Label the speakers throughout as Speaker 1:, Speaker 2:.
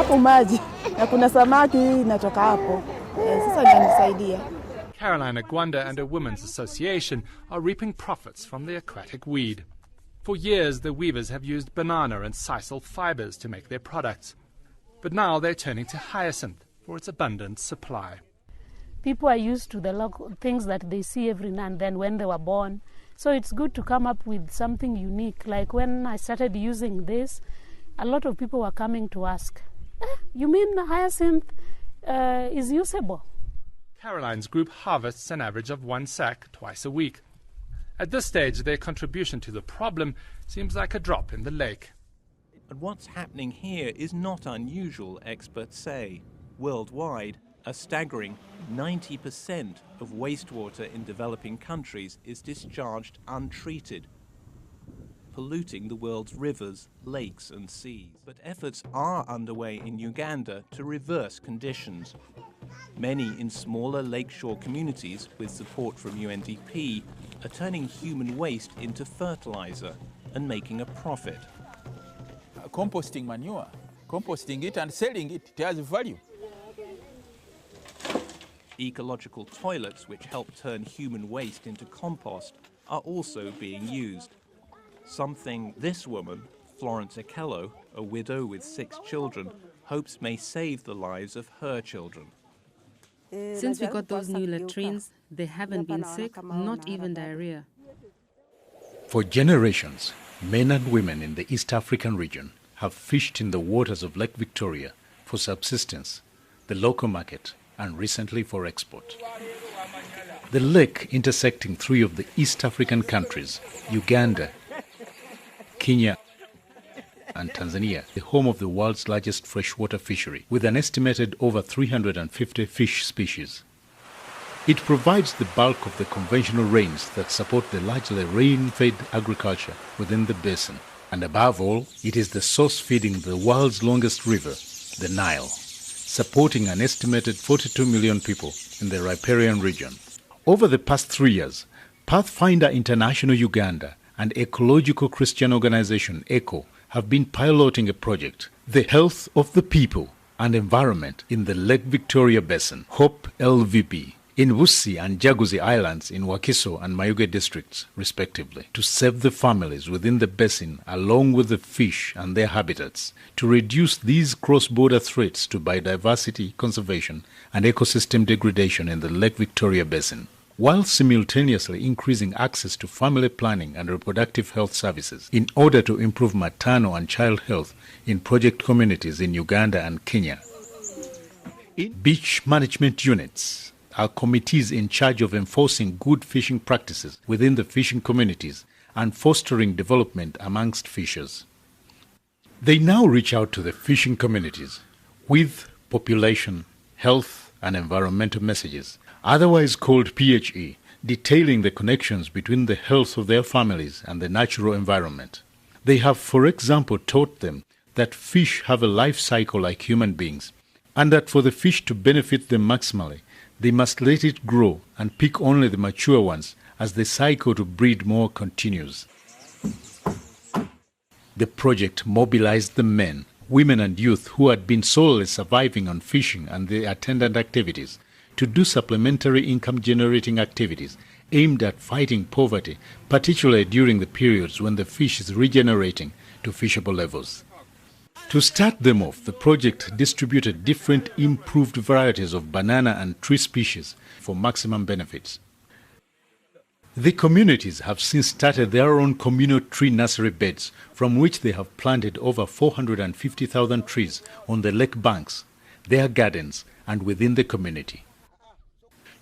Speaker 1: hapo maji na kuna samaki inatoka hapo. Sasa inanisaidia.
Speaker 2: Caroline Agwanda and a women's association are reaping profits from the aquatic weed. For years, the weavers have used banana and sisal fibers to make their products. But now they're turning to hyacinth for its abundant supply.
Speaker 3: People are used to the things that they see every now and then when they were born. So it's good to come up with something unique. Like when I started using this, a lot of people were coming to ask, you mean hyacinth is usable?
Speaker 2: Caroline's group harvests an average of 1 sack twice a week. At this stage, their contribution to the problem seems like a drop in the lake.
Speaker 4: And what's happening here is not unusual, experts say. Worldwide, a staggering 90% of wastewater in developing countries is discharged untreated, polluting the world's rivers, lakes and seas. But efforts are underway in Uganda to reverse conditions. Many in smaller lakeshore communities, with support from UNDP, are turning human waste into fertilizer and making a profit.
Speaker 5: Composting manure, composting it and selling it, it has value.
Speaker 4: Ecological toilets, which help turn human waste into compost, are also being used. Something this woman, Florence Akello, a widow with 6 children, hopes may save the lives of her children.
Speaker 6: Since we got those new latrines, they haven't been sick, not even diarrhea.
Speaker 7: For generations, men and women in the East African region have fished in the waters of Lake Victoria for subsistence, the local market, and recently for export. The lake intersecting 3 of the East African countries, Uganda, Kenya, and Tanzania, the home of the world's largest freshwater fishery, with an estimated over 350 fish species. It provides the bulk of the conventional rains that support the largely rain-fed agriculture within the basin. And above all, it is the source feeding the world's longest river, the Nile, supporting an estimated 42 million people in the riparian region. Over the past 3 years, Pathfinder International Uganda and ecological Christian organization ECHO have been piloting a project, the health of the people and environment in the Lake Victoria Basin, HOPE LVB, in Vusi and Jaguzi Islands in Wakiso and Mayuge districts, respectively, to save the families within the basin along with the fish and their habitats, to reduce these cross-border threats to biodiversity conservation and ecosystem degradation in the Lake Victoria Basin, while simultaneously increasing access to family planning and reproductive health services in order to improve maternal and child health in project communities in Uganda and Kenya. Beach management units are committees in charge of enforcing good fishing practices within the fishing communities and fostering development amongst fishers. They now reach out to the fishing communities with population, health and environmental messages, otherwise called PHE, detailing the connections between the health of their families and the natural environment. They have, for example, taught them that fish have a life cycle like human beings, and that for the fish to benefit them maximally, they must let it grow and pick only the mature ones as the cycle to breed more continues. The project mobilized the men, women and youth who had been solely surviving on fishing and the attendant activities to do supplementary income-generating activities aimed at fighting poverty, particularly during the periods when the fish is regenerating to fishable levels. To start them off, the project distributed different improved varieties of banana and tree species for maximum benefits. The communities have since started their own communal tree nursery beds, from which they have planted over 450,000 trees on the lake banks, their gardens, and within the community.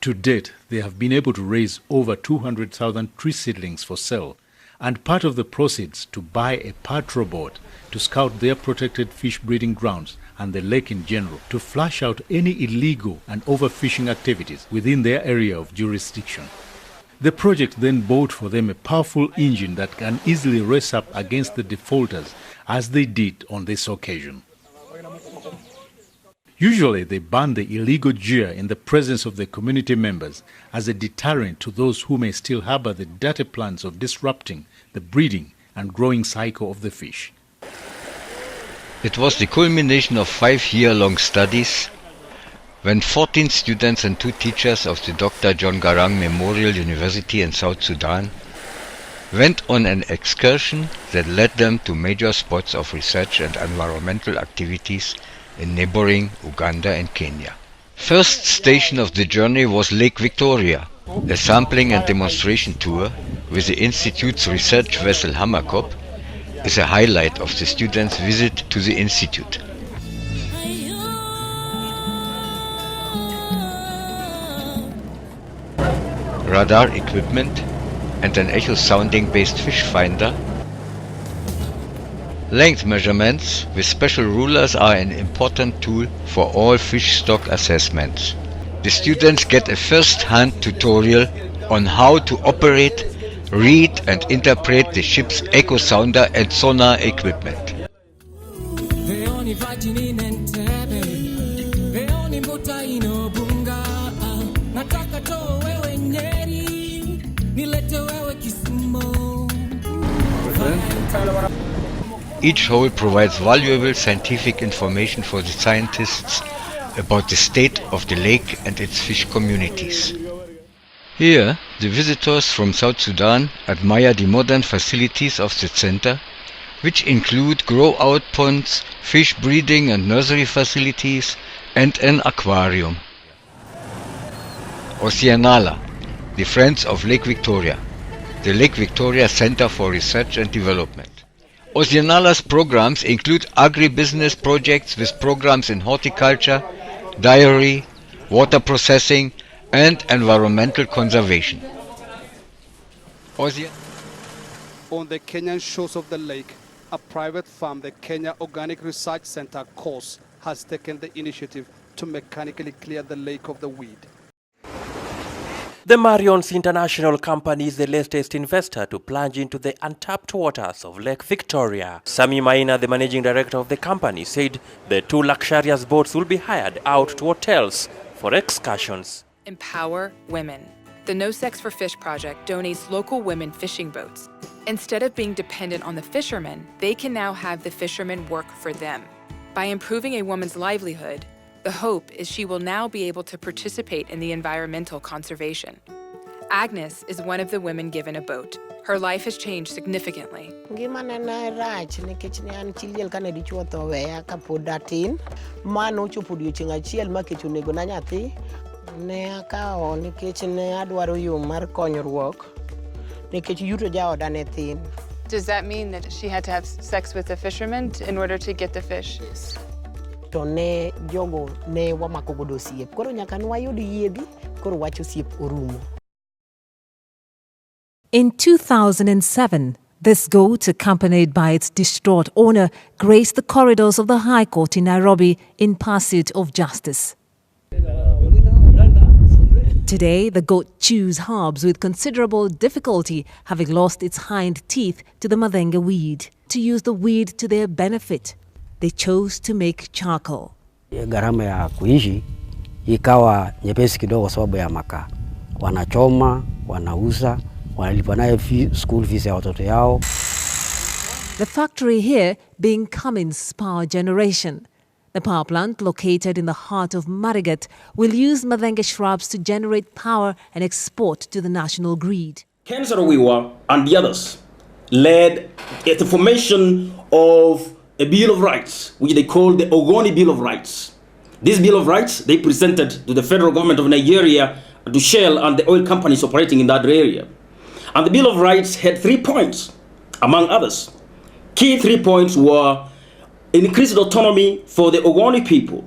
Speaker 7: To date, they have been able to raise over 200,000 tree seedlings for sale, and part of the proceeds to buy a patrol boat to scout their protected fish breeding grounds and the lake in general, to flush out any illegal and overfishing activities within their area of jurisdiction. The project then bought for them a powerful engine that can easily race up against the defaulters, as they did on this occasion. Usually they ban the illegal gear in the presence of the community members as a deterrent to those who may still harbor the dirty plans of disrupting the breeding and growing cycle of the fish.
Speaker 8: It was the culmination of 5-year-long studies when 14 students and 2 teachers of the Dr. John Garang Memorial University in South Sudan went on an excursion that led them to major spots of research and environmental activities in neighboring Uganda and Kenya. First station of the journey was Lake Victoria. A sampling and demonstration tour with the Institute's research vessel Hamakop is a highlight of the students' visit to the Institute. Radar equipment and an echo-sounding based fish finder. Length measurements with special rulers are an important tool for all fish stock assessments. The students get a first-hand tutorial on how to operate, read and interpret the ship's echo sounder and sonar equipment. Each hole provides valuable scientific information for the scientists about the state of the lake and its fish communities. Here, the visitors from South Sudan admire the modern facilities of the center, which include grow-out ponds, fish breeding and nursery facilities, and an aquarium. Oceanala, the Friends of Lake Victoria, the Lake Victoria Center for Research and Development. Oceanala's programs include agribusiness projects with programs in horticulture, dairy, water processing, and environmental conservation.
Speaker 9: On the Kenyan shores of the lake, a private farm, the Kenya Organic Research Center, KORS, has taken the initiative to mechanically clear the lake of the weed.
Speaker 10: The Marions International Company is the latest investor to plunge into the untapped waters of Lake Victoria. Sami Maina, the managing director of the company, said the 2 luxurious boats will be hired out to hotels for excursions.
Speaker 11: Empower women. The No Sex for Fish project donates local women fishing boats. Instead of being dependent on the fishermen, they can now have the fishermen work for them. By improving a woman's livelihood, the hope is she will now be able to participate in the environmental conservation. Agnes is one of the women given a boat. Her life has changed significantly.
Speaker 12: Does that mean that she had to have sex with a fisherman in order to get the fish? Yes.
Speaker 13: In 2007, this goat, accompanied by its distraught owner, graced the corridors of the High Court in Nairobi in pursuit of justice. Today, the goat chews herbs with considerable difficulty, having lost its hind teeth to the madenga weed. To use the weed to their benefit, they chose to make charcoal.
Speaker 14: Gharama ya kuishi ikawa nyepesi kidogo sababu ya makaa. Wanachoma, wanauza, wanalipa nayo school fees ya watoto yao.
Speaker 13: The factory here being Cummins Power Generation. The power plant, located in the heart of Marigat, will use madenga shrubs to generate power and export to the national grid.
Speaker 15: Ken Saro-Wiwa and the others led the formation of a Bill of Rights, which they call the Ogoni Bill of Rights. This Bill of Rights they presented to the federal government of Nigeria, to Shell and the oil companies operating in that area. And the Bill of Rights had 3 points, among others. Key 3 points were increased autonomy for the Ogoni people,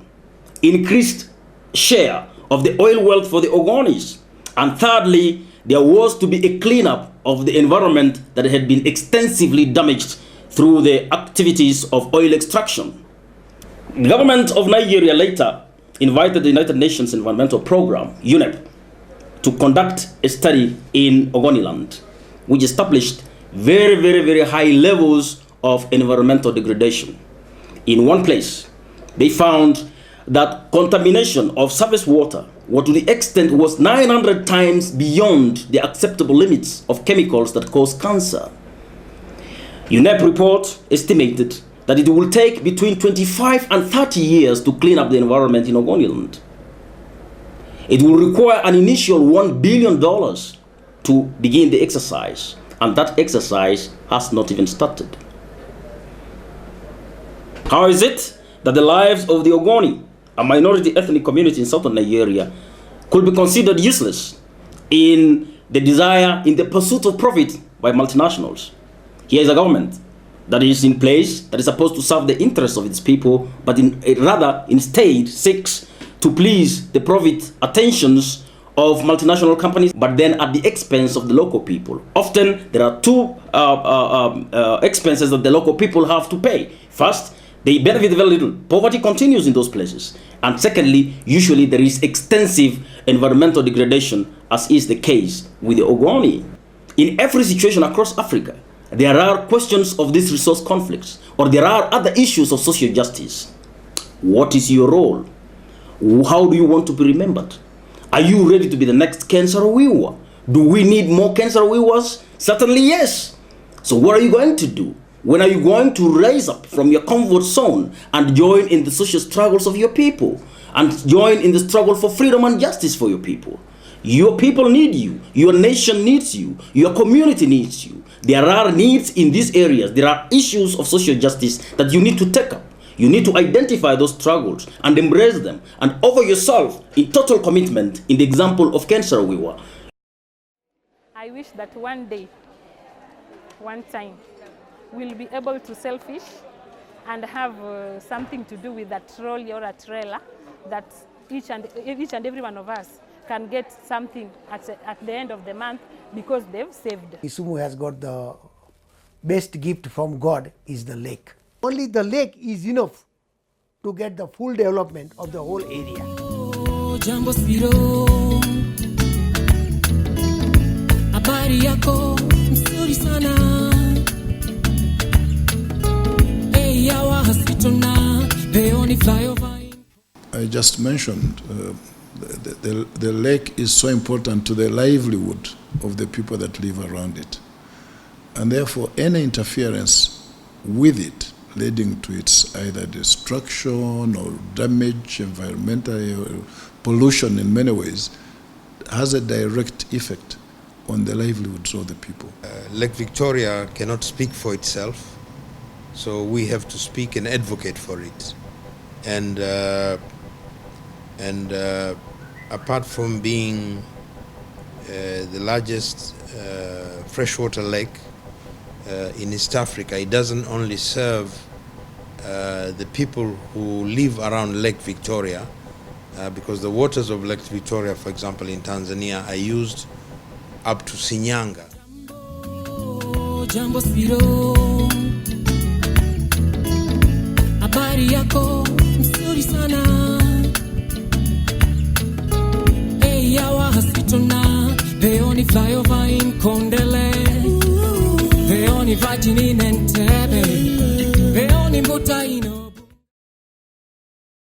Speaker 15: increased share of the oil wealth for the Ogonis, and thirdly, there was to be a cleanup of the environment that had been extensively damaged through the activities of oil extraction. The government of Nigeria later invited the United Nations Environmental Program, UNEP, to conduct a study in Ogoniland, which established very, very, very high levels of environmental degradation. In one place, they found that contamination of surface water to the extent was 900 times beyond the acceptable limits of chemicals that cause cancer. UNEP report estimated that it will take between 25 and 30 years to clean up the environment in Ogoniland. It will require an initial $1 billion to begin the exercise, and that exercise has not even started. How is it that the lives of the Ogoni, a minority ethnic community in southern Nigeria, could be considered useless in the pursuit of profit by multinationals? Here is a government that is in place, that is supposed to serve the interests of its people, but instead seeks to please the profit attentions of multinational companies, but then at the expense of the local people. Often there are two expenses that the local people have to pay. First, they benefit very little. Poverty continues in those places. And secondly, usually there is extensive environmental degradation, as is the case with the Ogoni. In every situation across Africa, there are questions of these resource conflicts, or there are other issues of social justice. What is your role? How do you want to be remembered? Are you ready to be the next cancer weaver? Do we need more cancer weavers? Certainly yes. So what are you going to do? When are you going to rise up from your comfort zone and join in the social struggles of your people, and join in the struggle for freedom and justice for your people? Your people need you. Your nation needs you. Your community needs you. There are needs in these areas. There are issues of social justice that you need to take up. You need to identify those struggles and embrace them and offer yourself in total commitment in the example of Cancer Weaver.
Speaker 16: I wish that one day, one time, we'll be able to sell fish and have something to do with a trolley or a trailer that each and every one of us can get something at the end of the month because they've saved.
Speaker 17: Kisumu has got the best gift from God is the lake. Only the lake is enough to get the full development of the whole area.
Speaker 18: I just mentioned the lake is so important to the livelihood of the people that live around it. And therefore, any interference with it leading to its either destruction or damage, environmental pollution in many ways, has a direct effect on the livelihoods of the people.
Speaker 19: Lake Victoria cannot speak for itself, so we have to speak and advocate for it. And apart from being the largest freshwater lake in East Africa, it doesn't only serve the people who live around Lake Victoria, because the waters of Lake Victoria, for example, in Tanzania, are used up to Shinyanga.
Speaker 20: Jambo siro, habari yako nzuri sana. Yawa hasitona, the only flyover in Kondele, the only virgin in